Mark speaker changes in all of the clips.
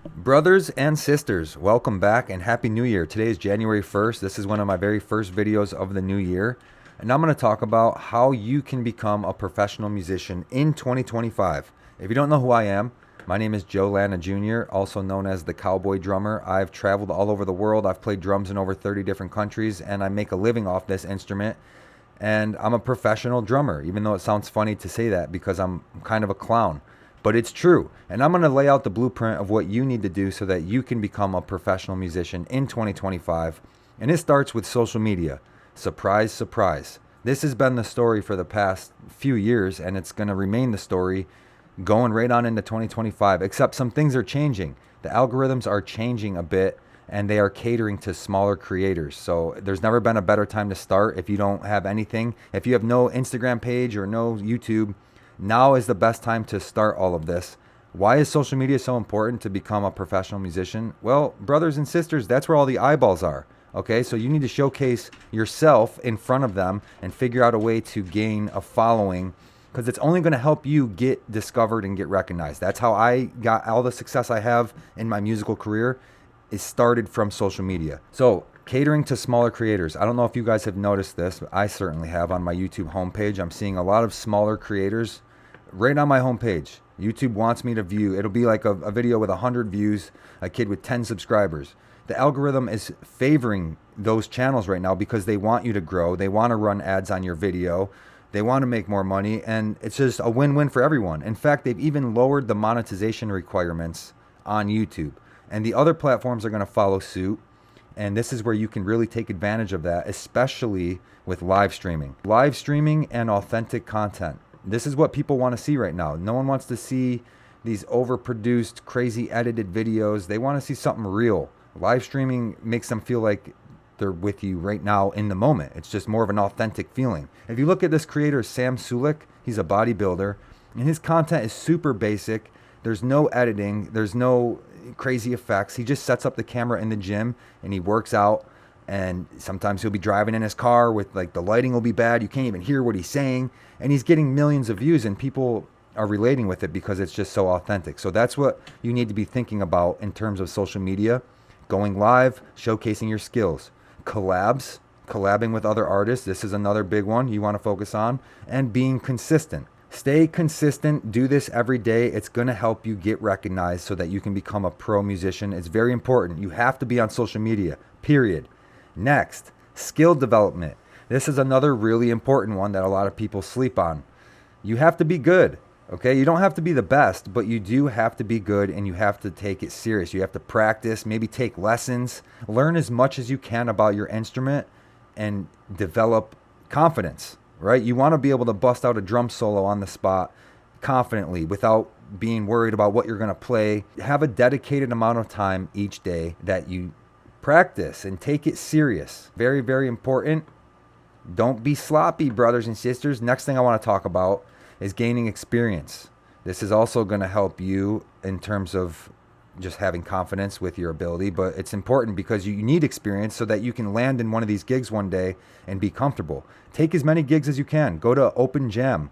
Speaker 1: Brothers and sisters, welcome back and Happy New Year. Today is January 1st. This is one of my very first videos of the new year. And I'm going to talk about how you can become a professional musician in 2025. If you don't know who I am, my name is Joe Lana Jr., also known as the Cowboy drummer. I've traveled all over the world. I've played drums in over 30 different countries, and I make a living off this instrument. And I'm a professional drummer, even though it sounds funny to say that because I'm kind of a clown. But it's true. And I'm going to lay out the blueprint of what you need to do so that you can become a professional musician in 2025. And it starts with social media. Surprise, surprise. This has been the story for the past few years, and it's going to remain the story going right on into 2025, except some things are changing. The algorithms are changing a bit, and they are catering to smaller creators. So there's never been a better time to start. If you don't have anything, if you have no Instagram page or no YouTube, now is the best time to start all of this. Why is social media so important to become a professional musician? Well, brothers and sisters, that's where all the eyeballs are. Okay, so you need to showcase yourself in front of them and figure out a way to gain a following, because it's only going to help you get discovered and get recognized. That's how I got all the success I have in my musical career. It started from social media. So catering to smaller creators. I don't know if you guys have noticed this, but I certainly have. On my YouTube homepage, I'm seeing a lot of smaller creators right on my homepage. YouTube wants me to view. It'll be like a video with 100 views, a kid with 10 subscribers. The algorithm is favoring those channels right now because they want you to grow. They want to run ads on your video. They want to make more money, and it's just a win-win for everyone. In fact, they've even lowered the monetization requirements on YouTube, and the other platforms are going to follow suit. And this is where you can really take advantage of that, especially with live streaming. Live streaming and authentic content. This is what people want to see right now. No one wants to see these overproduced, crazy edited videos. They want to see something real. Live streaming makes them feel like they're with you right now in the moment. It's just more of an authentic feeling. If you look at this creator, Sam Sulik, he's a bodybuilder, and his content is super basic. There's no editing. There's no crazy effects. He just sets up the camera in the gym and he works out. And sometimes he'll be driving in his car with, like, the lighting will be bad. You can't even hear what he's saying. And he's getting millions of views, and people are relating with it because it's just so authentic. So that's what you need to be thinking about in terms of social media. Going live, showcasing your skills. Collabing with other artists. This is another big one you want to focus on. And being consistent. Stay consistent. Do this every day. It's going to help you get recognized so that you can become a pro musician. It's very important. You have to be on social media, period. Next, skill development. This is another really important one that a lot of people sleep on. You have to be good. Okay, you don't have to be the best, but you do have to be good, and you have to take it serious. You have to practice, maybe take lessons, learn as much as you can about your instrument, and develop confidence, right? You want to be able to bust out a drum solo on the spot confidently without being worried about what you're going to play. Have a dedicated amount of time each day that you practice and take it serious. Very, very important. Don't be sloppy, brothers and sisters. Next thing I want to talk about is gaining experience. This is also going to help you in terms of just having confidence with your ability, but it's important because you need experience so that you can land in one of these gigs one day and be comfortable. Take as many gigs as you can. Go to open jam.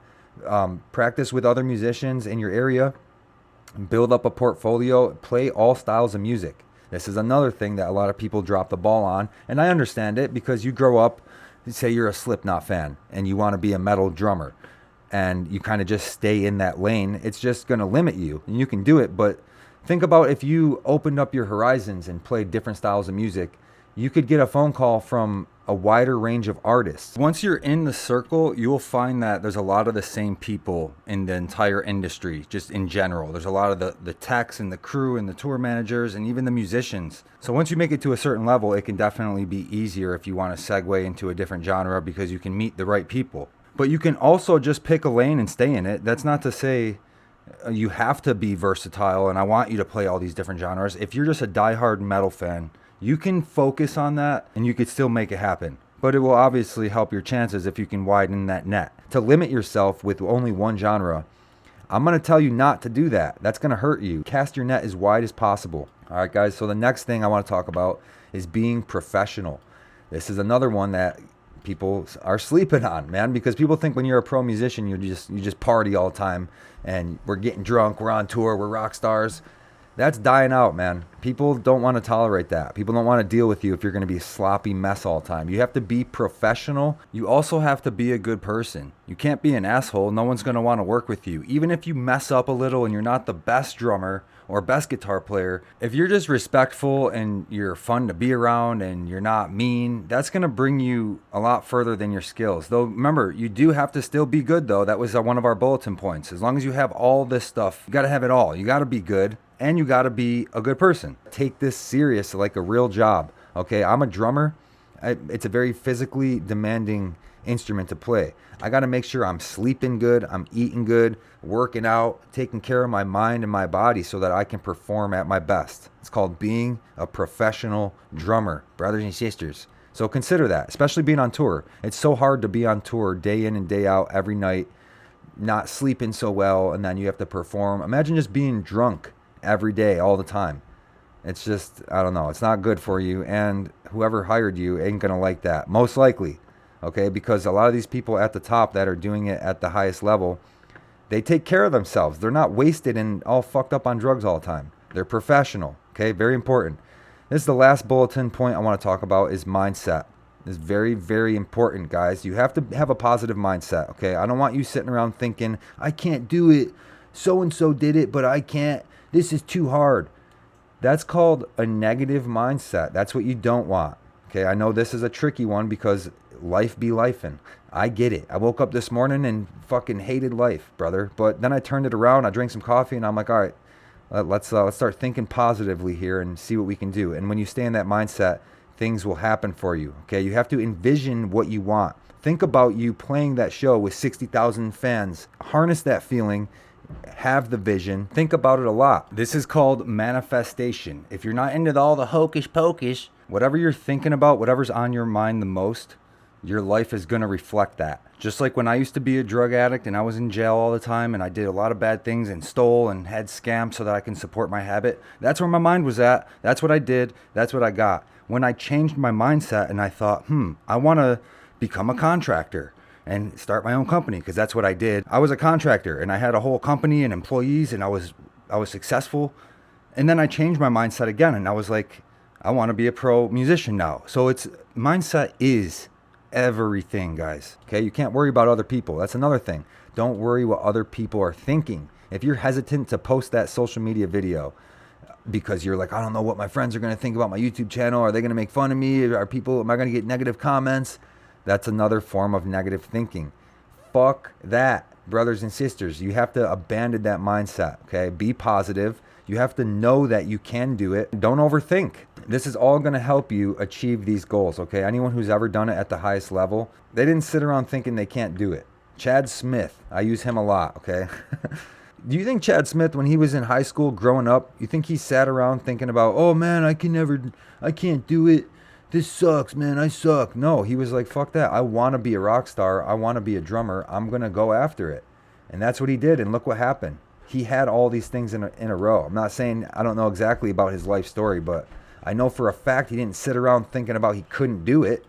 Speaker 1: Practice with other musicians in your area. Build up a portfolio. Play all styles of music. This is another thing that a lot of people drop the ball on, and I understand it because you grow up, say you're a Slipknot fan, and you want to be a metal drummer, and you kind of just stay in that lane. It's just going to limit you, and you can do it, but think about if you opened up your horizons and played different styles of music, you could get a phone call from a wider range of artists. Once you're in the circle, you will find that there's a lot of the same people in the entire industry, just in general. There's a lot of the techs and the crew and the tour managers and even the musicians. So once you make it to a certain level, it can definitely be easier if you want to segue into a different genre because you can meet the right people. But you can also just pick a lane and stay in it. That's not to say you have to be versatile and I want you to play all these different genres. If you're just a diehard metal fan, you can focus on that and you could still make it happen. But it will obviously help your chances if you can widen that net. To limit yourself with only one genre, I'm going to tell you not to do that. That's going to hurt you. Cast your net as wide as possible. All right, guys, so the next thing I want to talk about is being professional. This is another one that people are sleeping on, man, because people think when you're a pro musician, you just party all the time and we're getting drunk, we're on tour, we're rock stars. That's dying out, man. People don't want to tolerate that. People don't want to deal with you if you're going to be a sloppy mess all the time. You have to be professional. You also have to be a good person. You can't be an asshole. No one's going to want to work with you. Even if you mess up a little and you're not the best drummer or best guitar player, if you're just respectful and you're fun to be around and you're not mean, that's going to bring you a lot further than your skills. Though remember, you do have to still be good though. That was one of our bulletin points. As long as you have all this stuff, you got to have it all. You got to be good. And you got to be a good person. Take this serious like a real job. Okay, I'm a drummer. It's a very physically demanding instrument to play. I got to make sure I'm sleeping good, I'm eating good, working out, taking care of my mind and my body so that I can perform at my best. It's called being a professional drummer, brothers and sisters. So consider that, especially being on tour. It's so hard to be on tour day in and day out every night, not sleeping so well, and then you have to perform. Imagine just being drunk every day, all the time. It's just, I don't know, it's not good for you, and whoever hired you ain't gonna like that, most likely. Okay, because a lot of these people at the top that are doing it at the highest level, they take care of themselves. They're not wasted and all fucked up on drugs all the time. They're professional. Okay, very important. This is the last bulletin point I want to talk about, is mindset. It's very, very important, guys. You have to have a positive mindset. Okay, I don't want you sitting around thinking, I can't do it, so and so did it but I can't, this is too hard. That's called a negative mindset. That's what you don't want. Okay, I know this is a tricky one because life be lifing. I get it. I woke up this morning and fucking hated life, brother. But then I turned it around. I drank some coffee and I'm like, all right, let's start thinking positively here and see what we can do. And when you stay in that mindset, things will happen for you. Okay, you have to envision what you want. Think about you playing that show with 60,000 fans. Harness that feeling. Have the vision. Think about it a lot. This is called manifestation. If you're not into all the hocus pocus, whatever you're thinking about, whatever's on your mind the most, your life is going to reflect that. Just like when I used to be a drug addict and I was in jail all the time and I did a lot of bad things and stole and had scams so that I can support my habit. That's where my mind was at. That's what I did. That's what I got. When I changed my mindset and I thought, I want to become a contractor and start my own company, because that's what I did. I was a contractor and I had a whole company and employees and I was successful. And then I changed my mindset again and I was like, I want to be a pro musician now. So it's mindset is everything, guys. Okay, you can't worry about other people. That's another thing. Don't worry what other people are thinking. If you're hesitant to post that social media video because you're like, I don't know what my friends are going to think about my YouTube channel. Are they going to make fun of me? Am I going to get negative comments? That's another form of negative thinking. Fuck that, brothers and sisters. You have to abandon that mindset, okay? Be positive. You have to know that you can do it. Don't overthink. This is all going to help you achieve these goals, okay? Anyone who's ever done it at the highest level, they didn't sit around thinking they can't do it. Chad Smith, I use him a lot, okay? Do you think Chad Smith, when he was in high school growing up, you think he sat around thinking about, oh man, I can't do it. This sucks, man. I suck. No, he was like, fuck that. I want to be a rock star. I want to be a drummer. I'm going to go after it. And that's what he did. And look what happened. He had all these things in a row. I'm not saying I don't know exactly about his life story, but I know for a fact he didn't sit around thinking about he couldn't do it.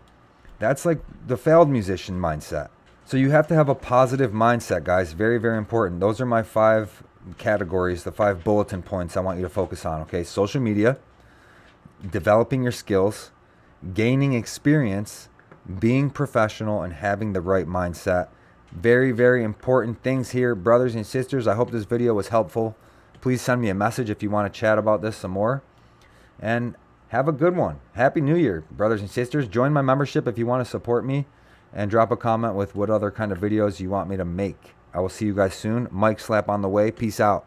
Speaker 1: That's like the failed musician mindset. So you have to have a positive mindset, guys. Very, very important. Those are my 5 categories, the 5 bulletin points I want you to focus on. Okay, social media, developing your skills, gaining experience, being professional, and having the right mindset. Very, very important things here, brothers and sisters. I hope this video was helpful. Please send me a message if you want to chat about this some more. And have a good one. Happy New Year, brothers and sisters. Join my membership if you want to support me. And drop a comment with what other kind of videos you want me to make. I will see you guys soon. Mike Slap on the way. Peace out.